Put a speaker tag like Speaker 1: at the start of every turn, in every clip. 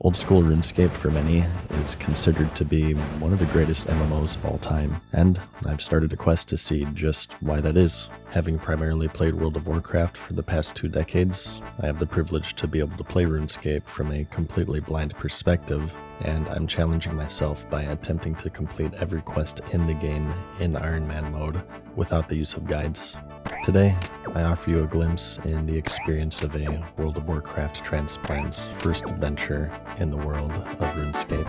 Speaker 1: Old school RuneScape for many is considered to be one of the greatest MMOs of all time, and I've started a quest to see just why that is. Having primarily played World of Warcraft for the past 2 decades, I have the privilege to be able to play RuneScape from a completely blind perspective, and I'm challenging myself by attempting to complete every quest in the game in Iron Man mode without the use of guides. Today, I offer you a glimpse in the experience of a World of Warcraft transplant's first adventure in the world of RuneScape.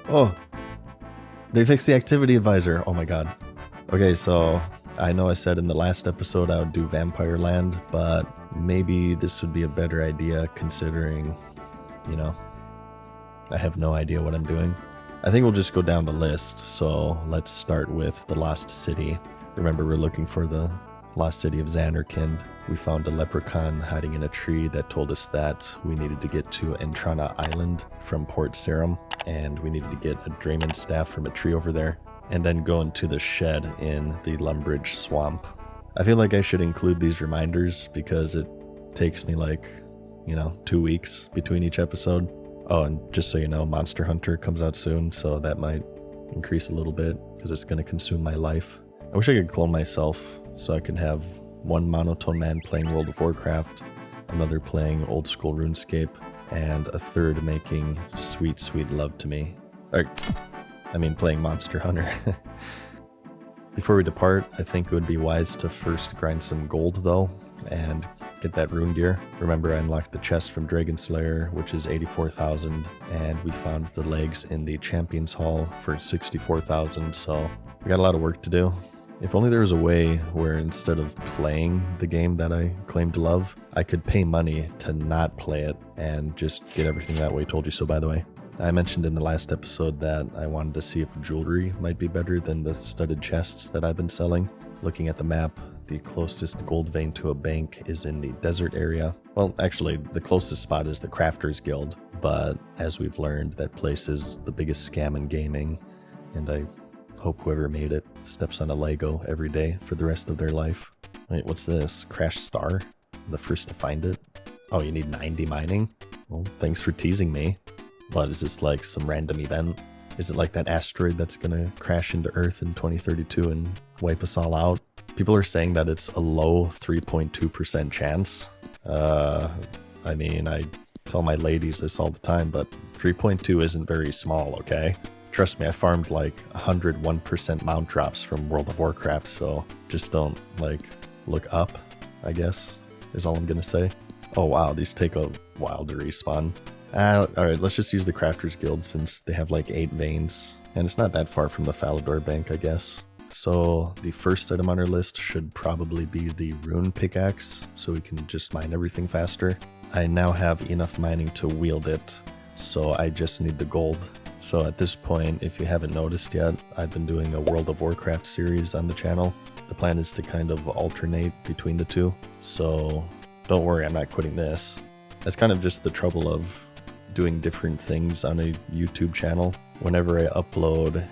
Speaker 1: Oh, they fixed the activity advisor. Oh my god. Okay, so I know I said in the last episode I would do Vampire Land, but maybe this would be a better idea considering, I have no idea what I'm doing. I think we'll just go down the list, so let's start with the Lost City. Remember, we're looking for the Lost City of Xanarkand. We found a leprechaun hiding in a tree that told us that we needed to get to Entrana Island from Port Sarim, and we needed to get a Drayman staff from a tree over there, and then go into the shed in the Lumbridge Swamp. I feel like I should include these reminders because it takes me 2 weeks between each episode. Oh, and just so you know, Monster Hunter comes out soon, so that might increase a little bit because it's going to consume my life. I wish I could clone myself so I can have one monotone man playing World of Warcraft, another playing old school RuneScape, and a third making sweet, sweet love to me. Playing Monster Hunter. Before we depart, I think it would be wise to first grind some gold though, and get that rune gear. Remember, I unlocked the chest from Dragon Slayer, which is 84,000, and we found the legs in the Champions Hall for 64,000, so we got a lot of work to do. If only there was a way where instead of playing the game that I claim to love, I could pay money to not play it and just get everything that way. Told you so, by the way. I mentioned in the last episode that I wanted to see if jewelry might be better than the studded chests that I've been selling. Looking at the map, the closest gold vein to a bank is in the desert area. Well, actually, the closest spot is the Crafters Guild, but as we've learned, that place is the biggest scam in gaming, and I hope whoever made it steps on a Lego every day for the rest of their life. Wait, what's this? Crash Star? The first to find it? Oh, you need 90 mining? Well, thanks for teasing me. But is this like some random event? Is it like that asteroid that's gonna crash into Earth in 2032 and wipe us all out? People are saying that it's a low 3.2% chance. I tell my ladies this all the time, but 3.2 isn't very small, okay? Trust me, I farmed like 101% mount drops from World of Warcraft, so just don't, look up, I guess, is all I'm gonna say. Oh wow, these take a while to respawn. Alright, let's just use the Crafters Guild since they have 8 veins, and it's not that far from the Falador Bank, I guess. So the first item on our list should probably be the Rune Pickaxe, so we can just mine everything faster. I now have enough mining to wield it, so I just need the gold. So at this point, if you haven't noticed yet, I've been doing a World of Warcraft series on the channel. The plan is to kind of alternate between the two, so don't worry, I'm not quitting this. That's kind of just the trouble of doing different things on a YouTube channel. Whenever I upload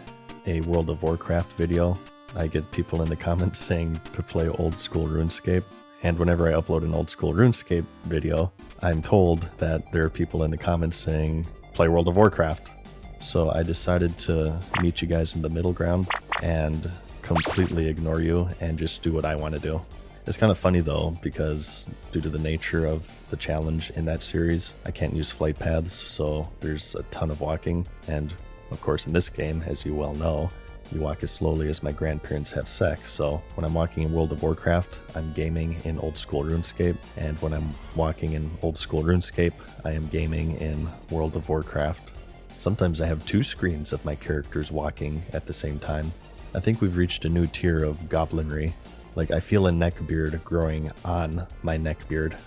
Speaker 1: a World of Warcraft video, I get people in the comments saying to play old school RuneScape, and whenever I upload an old school RuneScape video, I'm told that there are people in the comments saying play World of Warcraft. So I decided to meet you guys in the middle ground and completely ignore you and just do what I want to do. It's kind of funny though, because due to the nature of the challenge in that series, I can't use flight paths, so there's a ton of walking, and of course in this game, as you well know, you walk as slowly as my grandparents have sex, so when I'm walking in World of Warcraft, I'm gaming in old school RuneScape, and when I'm walking in old school RuneScape, I am gaming in World of Warcraft. Sometimes I have 2 screens of my characters walking at the same time. I think we've reached a new tier of goblinry. I feel a neckbeard growing on my neckbeard.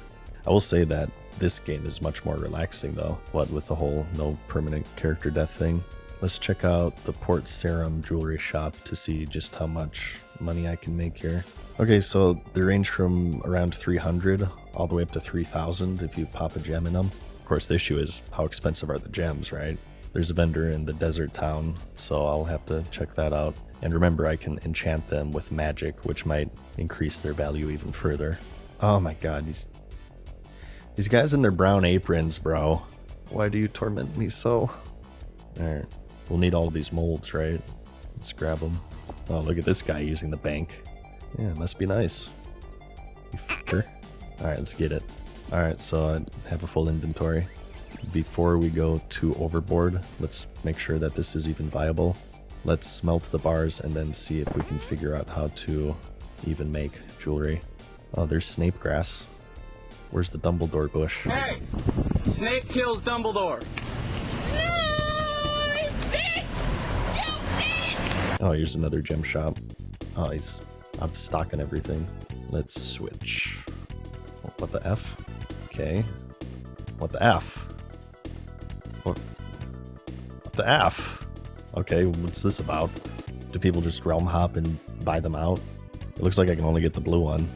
Speaker 1: I will say that this game is much more relaxing though, what with the whole no permanent character death thing. Let's check out the Port Sarim jewelry shop to see just how much money I can make here. Okay, so they range from around 300 all the way up to 3,000 if you pop a gem in them. Of course, the issue is how expensive are the gems, right? There's a vendor in the desert town, so I'll have to check that out. And remember, I can enchant them with magic, which might increase their value even further. Oh my god, these guys in their brown aprons, bro. Why do you torment me so? Alright, we'll need all of these molds, right? Let's grab them. Oh, look at this guy using the bank. Yeah, must be nice. You f***er. Alright, let's get it. Alright, so I have a full inventory. Before we go too overboard, let's make sure that this is even viable. Let's smelt the bars and then see if we can figure out how to even make jewelry. Oh, there's Snape grass. Where's the Dumbledore bush?
Speaker 2: Hey! Snape kills Dumbledore!
Speaker 3: No! You bitch! You bitch!
Speaker 1: Oh, here's another gem shop. Oh, he's out of stock on everything. Let's switch. What the F? Okay. What the F? What the F? Okay, what's this about? Do people just realm hop and buy them out? It looks like I can only get the blue one.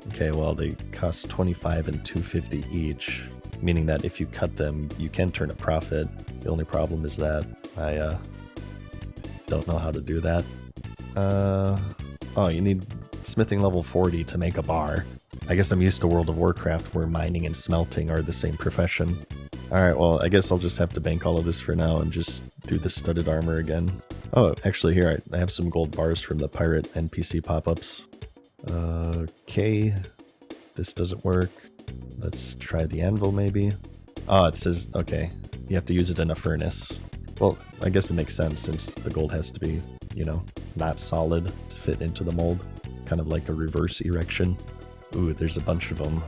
Speaker 1: Okay, well, they cost 25 and 250 each, meaning that if you cut them, you can turn a profit. The only problem is that I don't know how to do that. Oh, you need smithing level 40 to make a bar. I guess I'm used to World of Warcraft where mining and smelting are the same profession. Alright, well, I guess I'll just have to bank all of this for now and just do the studded armor again. Oh, actually here, I have some gold bars from the pirate NPC pop-ups. Okay, this doesn't work. Let's try the anvil maybe. Oh, it says, okay, you have to use it in a furnace. Well, I guess it makes sense since the gold has to be, you know, not solid to fit into the mold. Kind of like a reverse erection. Ooh, there's a bunch of them.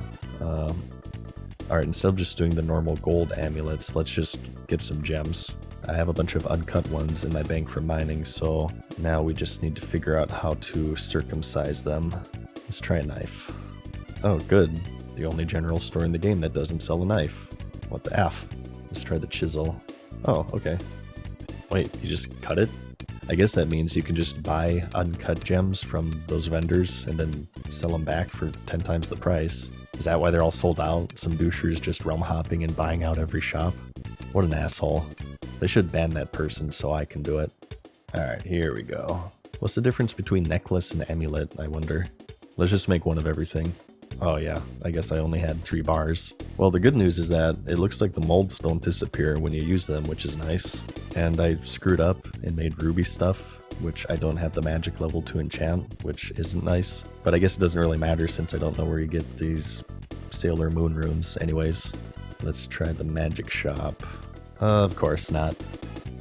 Speaker 1: Alright, instead of just doing the normal gold amulets, let's just get some gems. I have a bunch of uncut ones in my bank from mining, so now we just need to figure out how to circumcise them. Let's try a knife. Oh, good. The only general store in the game that doesn't sell a knife. What the F? Let's try the chisel. Oh, okay. Wait, you just cut it? I guess that means you can just buy uncut gems from those vendors and then sell them back for 10 times the price. Is that why they're all sold out? Some douchers just realm hopping and buying out every shop? What an asshole. They should ban that person so I can do it. Alright, here we go. What's the difference between necklace and amulet, I wonder? Let's just make one of everything. Oh yeah, I guess I only had 3 bars. Well, the good news is that it looks like the molds don't disappear when you use them, which is nice. And I screwed up and made ruby stuff, which I don't have the magic level to enchant, which isn't nice. But I guess it doesn't really matter since I don't know where you get these Sailor Moon runes anyways. Let's try the magic shop. Of course not.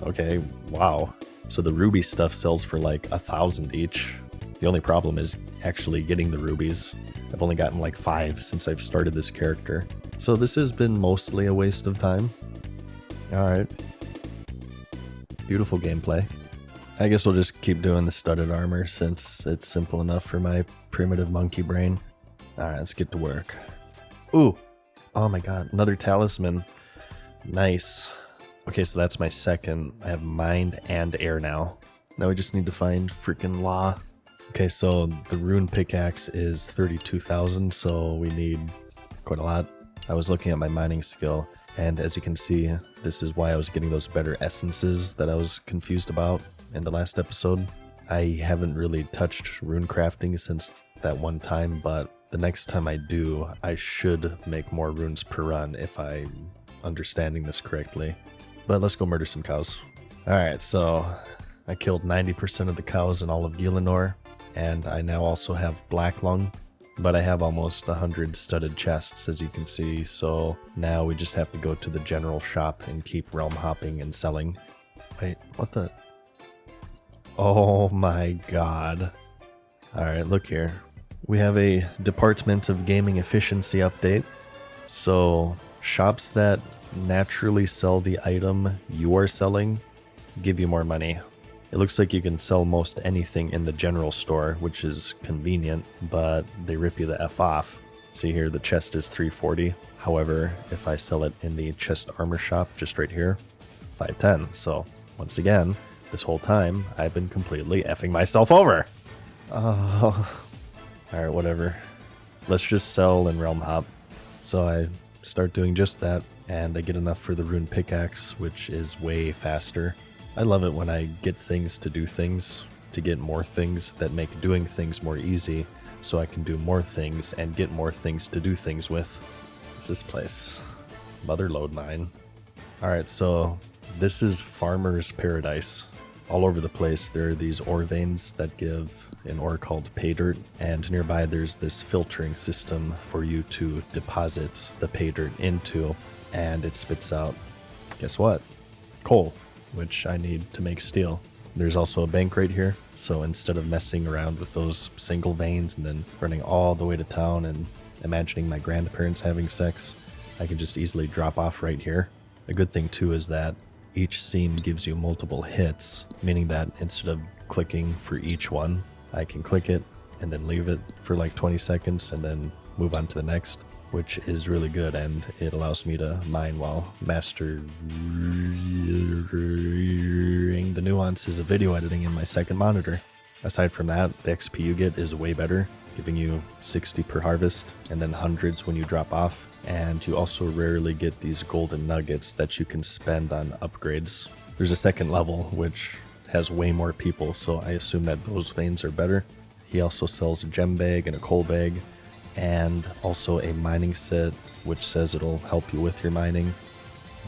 Speaker 1: Okay, wow. So the ruby stuff sells for like 1,000 each. The only problem is actually getting the rubies. I've only gotten like 5 since I've started this character. So this has been mostly a waste of time. Alright. Beautiful gameplay. I guess we'll just keep doing the studded armor since it's simple enough for my primitive monkey brain. Alright, let's get to work. Ooh! Oh my god, another talisman. Nice. Okay, so that's my second. I have mind and air now. Now we just need to find freaking law. Okay, so the rune pickaxe is 32,000, so we need quite a lot. I was looking at my mining skill, and as you can see, this is why I was getting those better essences that I was confused about in the last episode. I haven't really touched rune crafting since that one time, but the next time I do, I should make more runes per run if I'm understanding this correctly. But let's go murder some cows. Alright, so I killed 90% of the cows in all of Gielinor, and I now also have black lung, but I have almost 100 studded chests, as you can see, so now we just have to go to the general shop and keep realm hopping and selling. Wait, what the? Oh my god. Alright, look here. We have a Department of Gaming Efficiency update. So, shops that naturally sell the item you are selling give you more money. It looks like you can sell most anything in the general store, which is convenient, but they rip you the F off. See here, the chest is 340. However, if I sell it in the chest armor shop, just right here, 510. So, once again, this whole time, I've been completely effing myself over. Oh, alright, whatever. Let's just sell and realm hop. So I start doing just that, and I get enough for the rune pickaxe, which is way faster. I love it when I get things to do things. to get more things that make doing things more easy, so I can do more things and get more things to do things with. What's this place? Motherlode mine. Alright, so this is Farmer's Paradise. All over the place there are these ore veins that give an ore called pay dirt, and nearby there's this filtering system for you to deposit the pay dirt into, and it spits out, guess what? Coal, which I need to make steel. There's also a bank right here, so instead of messing around with those single veins and then running all the way to town and imagining my grandparents having sex, I can just easily drop off right here. A good thing too is that each seam gives you multiple hits, meaning that instead of clicking for each one, I can click it and then leave it for like 20 seconds and then move on to the next, which is really good, and it allows me to mine while mastering the nuances of video editing in my second monitor. Aside from that, the XP you get is way better, giving you 60 per harvest and then hundreds when you drop off, and you also rarely get these golden nuggets that you can spend on upgrades. There's a second level which has way more people, so I assume that those veins are better. He also sells a gem bag and a coal bag, and also a mining set, which says it'll help you with your mining.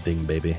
Speaker 1: Ding, baby.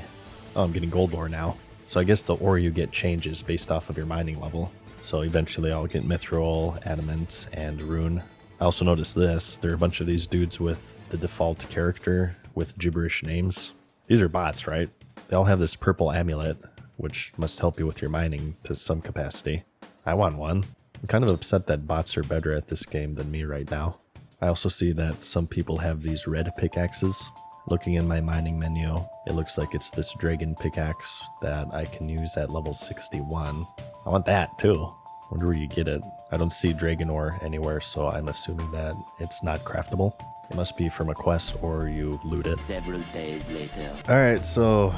Speaker 1: Oh, I'm getting gold ore now. So I guess the ore you get changes based off of your mining level. So eventually I'll get mithril, adamant, and rune. I also noticed this. There are a bunch of these dudes with the default character with gibberish names. These are bots, right? They all have this purple amulet, which must help you with your mining to some capacity. I want one. I'm kind of upset that bots are better at this game than me right now. I also see that some people have these red pickaxes. Looking in my mining menu, it looks like it's this dragon pickaxe that I can use at level 61. I want that too. Wonder where you get it. I don't see dragon ore anywhere, so I'm assuming that it's not craftable. It must be from a quest or you loot it.
Speaker 4: Several days later.
Speaker 1: Alright, so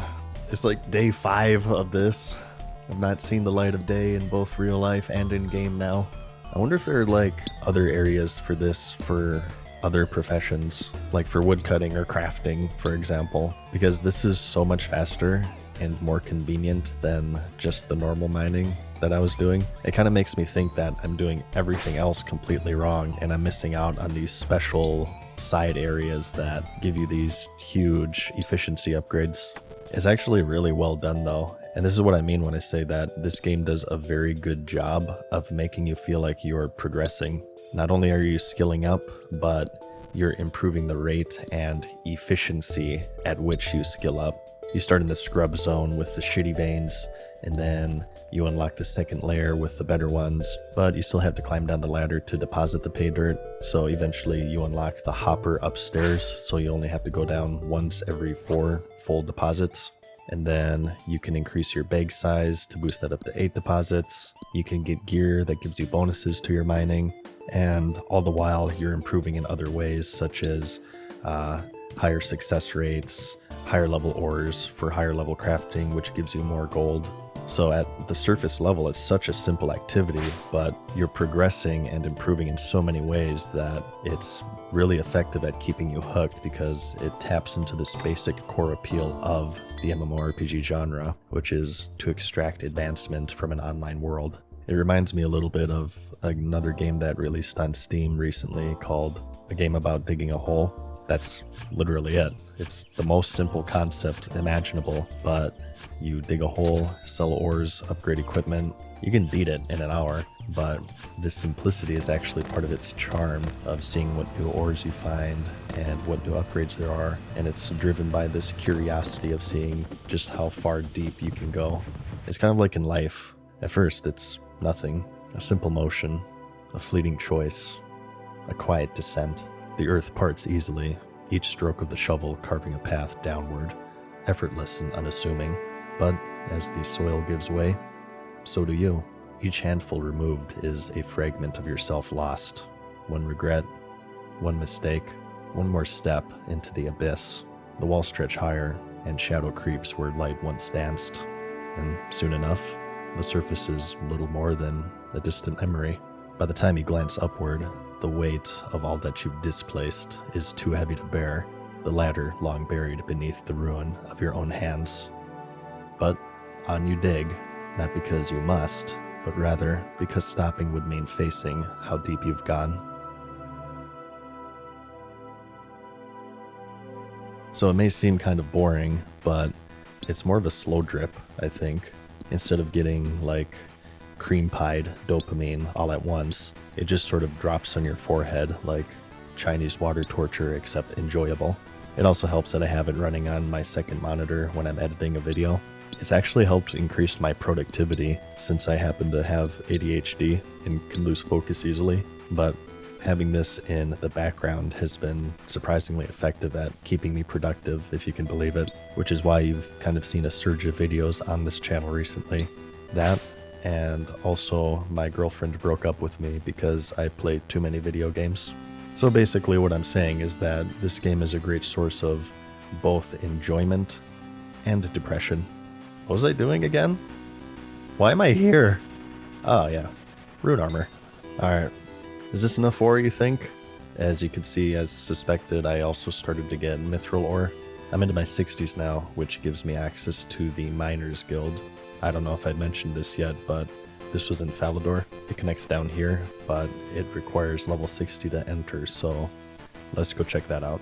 Speaker 1: it's like day 5 of this. I've not seen the light of day in both real life and in game now. I wonder if there are like other areas for this for other professions, like for woodcutting or crafting, for example, because this is so much faster and more convenient than just the normal mining that I was doing. It kind of makes me think that I'm doing everything else completely wrong and I'm missing out on these special side areas that give you these huge efficiency upgrades. It's actually really well done though, and this is what I mean when I say that this game does a very good job of making you feel like you're progressing. Not only are you skilling up, but you're improving the rate and efficiency at which you skill up. You start in the scrub zone with the shitty veins, and then you unlock the second layer with the better ones, but you still have to climb down the ladder to deposit the pay dirt. So eventually you unlock the hopper upstairs, so you only have to go down once every 4 full deposits. And then you can increase your bag size to boost that up to 8 deposits. You can get gear that gives you bonuses to your mining, and all the while you're improving in other ways, such as higher success rates, higher level ores for higher level crafting, which gives you more gold. So at the surface level, it's such a simple activity, but you're progressing and improving in so many ways that it's really effective at keeping you hooked, because it taps into this basic core appeal of the MMORPG genre, which is to extract advancement from an online world. It reminds me a little bit of another game that released on Steam recently called A Game About Digging a Hole. That's literally it. It's the most simple concept imaginable, but you dig a hole, sell ores, upgrade equipment. You can beat it in an hour, but the simplicity is actually part of its charm of seeing what new ores you find and what new upgrades there are, and it's driven by this curiosity of seeing just how far deep you can go. It's kind of like in life. At first, it's nothing. A simple motion, a fleeting choice, a quiet descent. The earth parts easily, each stroke of the shovel carving a path downward, effortless and unassuming. But as the soil gives way, so do you. Each handful removed is a fragment of yourself lost. One regret, one mistake, one more step into the abyss. The walls stretch higher, and shadow creeps where light once danced. And soon enough, the surface is little more than a distant memory. By the time you glance upward, the weight of all that you've displaced is too heavy to bear, the ladder long buried beneath the ruin of your own hands. But on you dig, not because you must, but rather because stopping would mean facing how deep you've gone. So it may seem kind of boring, but it's more of a slow drip, I think. Instead of getting like cream pied dopamine all at once, it just sort of drops on your forehead like Chinese water torture, except enjoyable. It also helps that I have it running on my second monitor when I'm editing a video. It's actually helped increase my productivity since I happen to have ADHD and can lose focus easily, but having this in the background has been surprisingly effective at keeping me productive, if you can believe it, which is why you've kind of seen a surge of videos on this channel recently. That, and also my girlfriend broke up with me because I played too many video games. So basically what I'm saying is that this game is a great source of both enjoyment and depression. What was I doing again? Why am I here? Oh yeah, rune armor. Alright. Is this enough ore, you think? As you can see, as suspected, I also started to get mithril ore. I'm into my 60s now, which gives me access to the Miners Guild. I don't know if I mentioned this yet, but this was in Falador. It connects down here, but it requires level 60 to enter, so let's go check that out.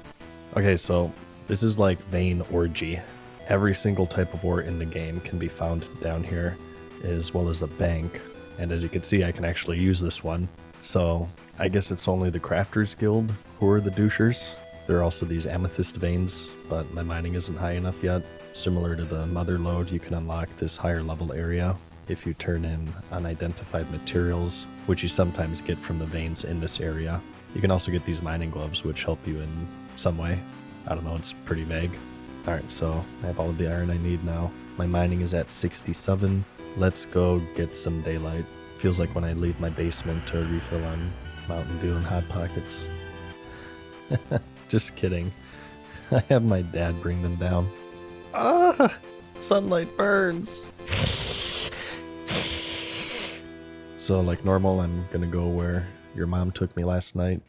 Speaker 1: Okay, so this is like vein orgy. Every single type of ore in the game can be found down here, as well as a bank. And as you can see, I can actually use this one. So I guess it's only the Crafters Guild who are the douchers. There are also these amethyst veins, but my mining isn't high enough yet. Similar to the mother lode, you can unlock this higher level area if you turn in unidentified materials, which you sometimes get from the veins in this area. You can also get these mining gloves, which help you in some way. I don't know, it's pretty vague. Alright, so I have all of the iron I need now. My mining is at 67. Let's go get some daylight. Feels like when I leave my basement to refill on Mountain Dew and Hot Pockets. Just kidding. I have my dad bring them down. Ah! Sunlight burns! So like normal, I'm gonna go where your mom took me last night,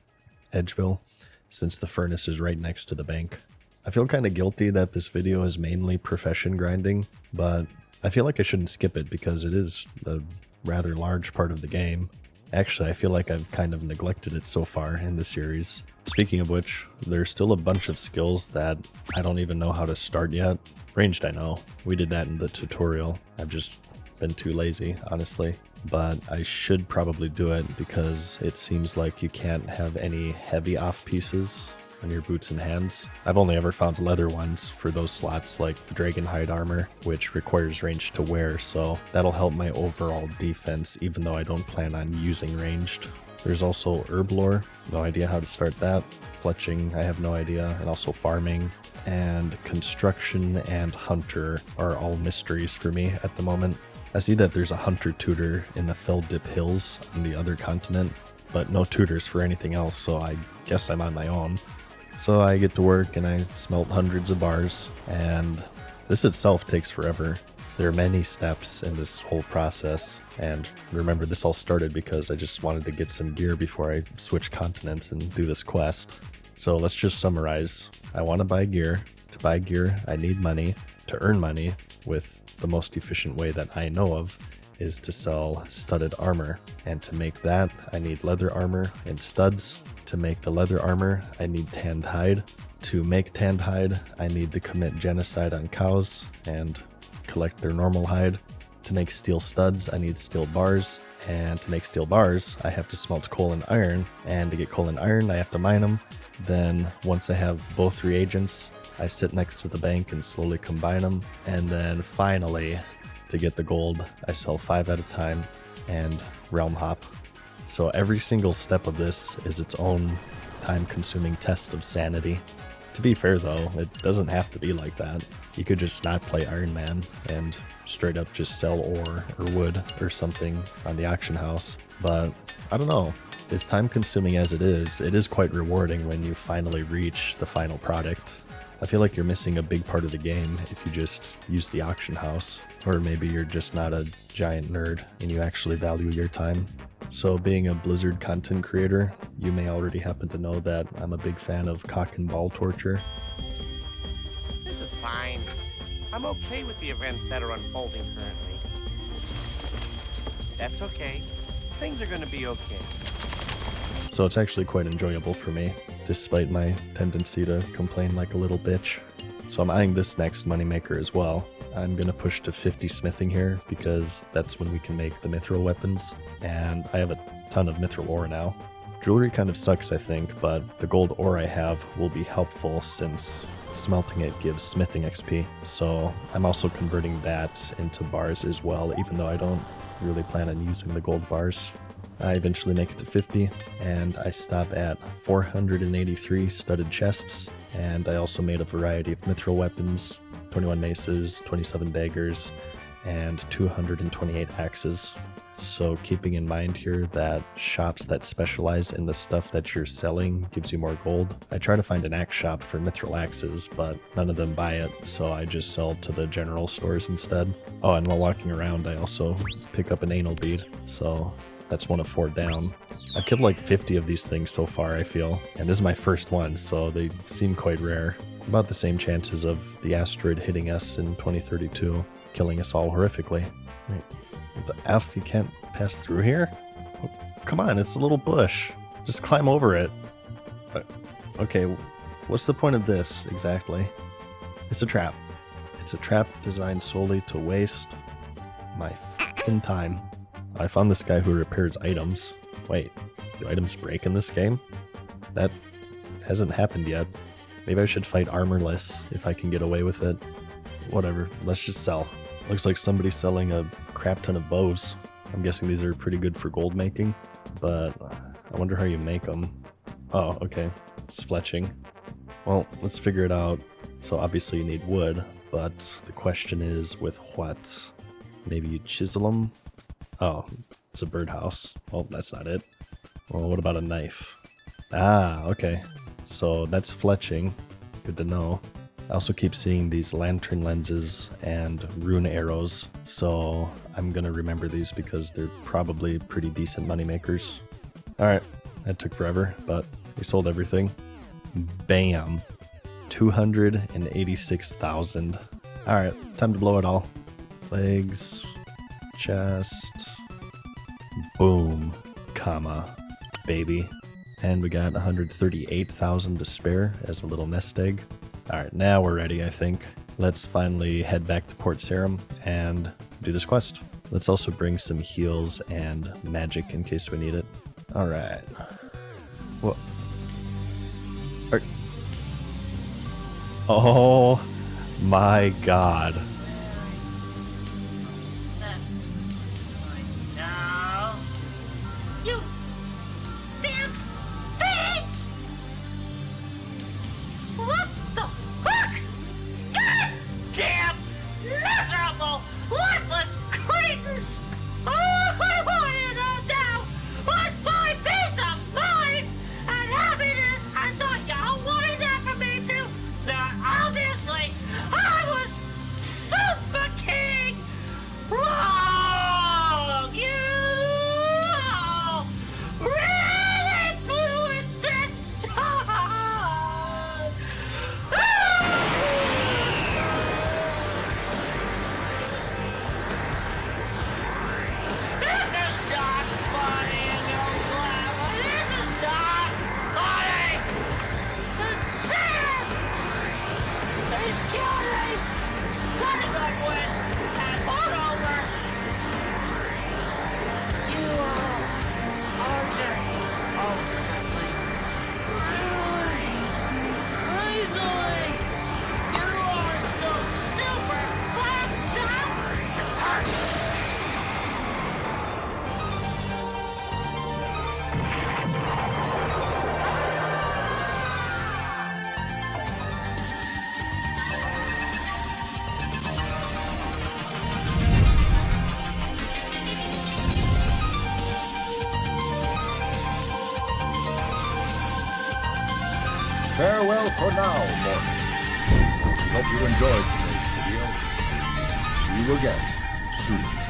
Speaker 1: Edgeville, since the furnace is right next to the bank. I feel kind of guilty that this video is mainly profession grinding, but I feel like I shouldn't skip it because it is a rather large part of the game. Actually, I feel like I've kind of neglected it so far in the series. Speaking of which, there's still a bunch of skills that I don't even know how to start yet. Ranged, I know. We did that in the tutorial. I've just been too lazy, honestly. But I should probably do it because it seems like you can't have any heavy off pieces on your boots and hands. I've only ever found leather ones for those slots, like the dragon hide armor, which requires ranged to wear, so that'll help my overall defense even though I don't plan on using ranged. There's also herb lore, no idea how to start that. Fletching, I have no idea, and also farming. And construction and hunter are all mysteries for me at the moment. I see that there's a hunter tutor in the Fell Dip Hills on the other continent, but no tutors for anything else, so I guess I'm on my own. So I get to work and I smelt hundreds of bars, and this itself takes forever. There are many steps in this whole process, and remember, this all started because I just wanted to get some gear before I switch continents and do this quest. So let's just summarize. I want to buy gear. To buy gear, I need money. To earn money, with the most efficient way that I know of, is to sell studded armor. And to make that, I need leather armor and studs. To make the leather armor, I need tanned hide. To make tanned hide, I need to commit genocide on cows and collect their normal hide. To make steel studs, I need steel bars. And to make steel bars, I have to smelt coal and iron. And to get coal and iron, I have to mine them. Then, once I have both reagents, I sit next to the bank and slowly combine them. And then finally, to get the gold, I sell 5 at a time and realm hop. So every single step of this is its own time-consuming test of sanity. To be fair though, it doesn't have to be like that. You could just not play Iron Man and straight up just sell ore or wood or something on the auction house. But I don't know, as time-consuming as it is quite rewarding when you finally reach the final product. I feel like you're missing a big part of the game if you just use the auction house. Or maybe you're just not a giant nerd and you actually value your time. So being a Blizzard content creator, you may already happen to know that I'm a big fan of cock and ball torture.
Speaker 4: This is fine. I'm okay with the events that are unfolding currently. That's okay. Things are gonna be okay.
Speaker 1: So it's actually quite enjoyable for me, despite my tendency to complain like a little bitch. So I'm eyeing this next moneymaker as well. I'm gonna push to 50 smithing here because that's when we can make the mithril weapons, and I have a ton of mithril ore now. Jewelry kind of sucks, I think, but the gold ore I have will be helpful since smelting it gives smithing XP. So I'm also converting that into bars as well, even though I don't really plan on using the gold bars. I eventually make it to 50, and I stop at 483 studded chests, and I also made a variety of mithril weapons, 21 maces, 27 daggers, and 228 axes. So keeping in mind here that shops that specialize in the stuff that you're selling gives you more gold. I try to find an axe shop for mithril axes, but none of them buy it, so I just sell to the general stores instead. Oh, and while walking around, I also pick up an anal bead, so that's 1 of 4 down. I've killed like 50 of these things so far, I feel, and this is my first one, so they seem quite rare. About the same chances of the asteroid hitting us in 2032, killing us all horrifically. Wait, what the F? You can't pass through here? Oh, come on, it's a little bush. Just climb over it. Okay, what's the point of this exactly? It's a trap. It's a trap designed solely to waste my f***ing time. I found this guy who repairs items. Wait, do items break in this game? That hasn't happened yet. Maybe I should fight armorless if I can get away with it. Whatever, let's just sell. Looks like somebody's selling a crap ton of bows. I'm guessing these are pretty good for gold making, but I wonder how you make them. Oh, okay, it's fletching. Well, let's figure it out. So obviously you need wood, but the question is with what? Maybe you chisel them? Oh, it's a birdhouse. Well, that's not it. Well, what about a knife? Ah, okay. So that's fletching. Good to know. I also keep seeing these lantern lenses and rune arrows, so I'm gonna remember these because they're probably pretty decent money makers. Alright, that took forever, but we sold everything. Bam! 286,000. Alright, time to blow it all. Legs, chest, boom, comma, baby. And we got 138,000 to spare as a little nest egg. Alright, now we're ready, I think. Let's finally head back to Port Sarum and do this quest. Let's also bring some heals and magic in case we need it. Alright. What? Oh my god.
Speaker 3: No. You damn bitch! What the fuck? God damn miserable, worthless cretins! All I want to know now was my peace of mind and happiness. I thought y'all wanted that from me too. Now, obviously, I was super king wrong. You really blew it this time. This is not funny, no glamour. This is not funny. It's sad. These calories got it up with and moreover, you are just ultimately, really, crazily, you are so super fucked up.
Speaker 5: Farewell for now, mortals. Hope you enjoyed today's video. See you again soon.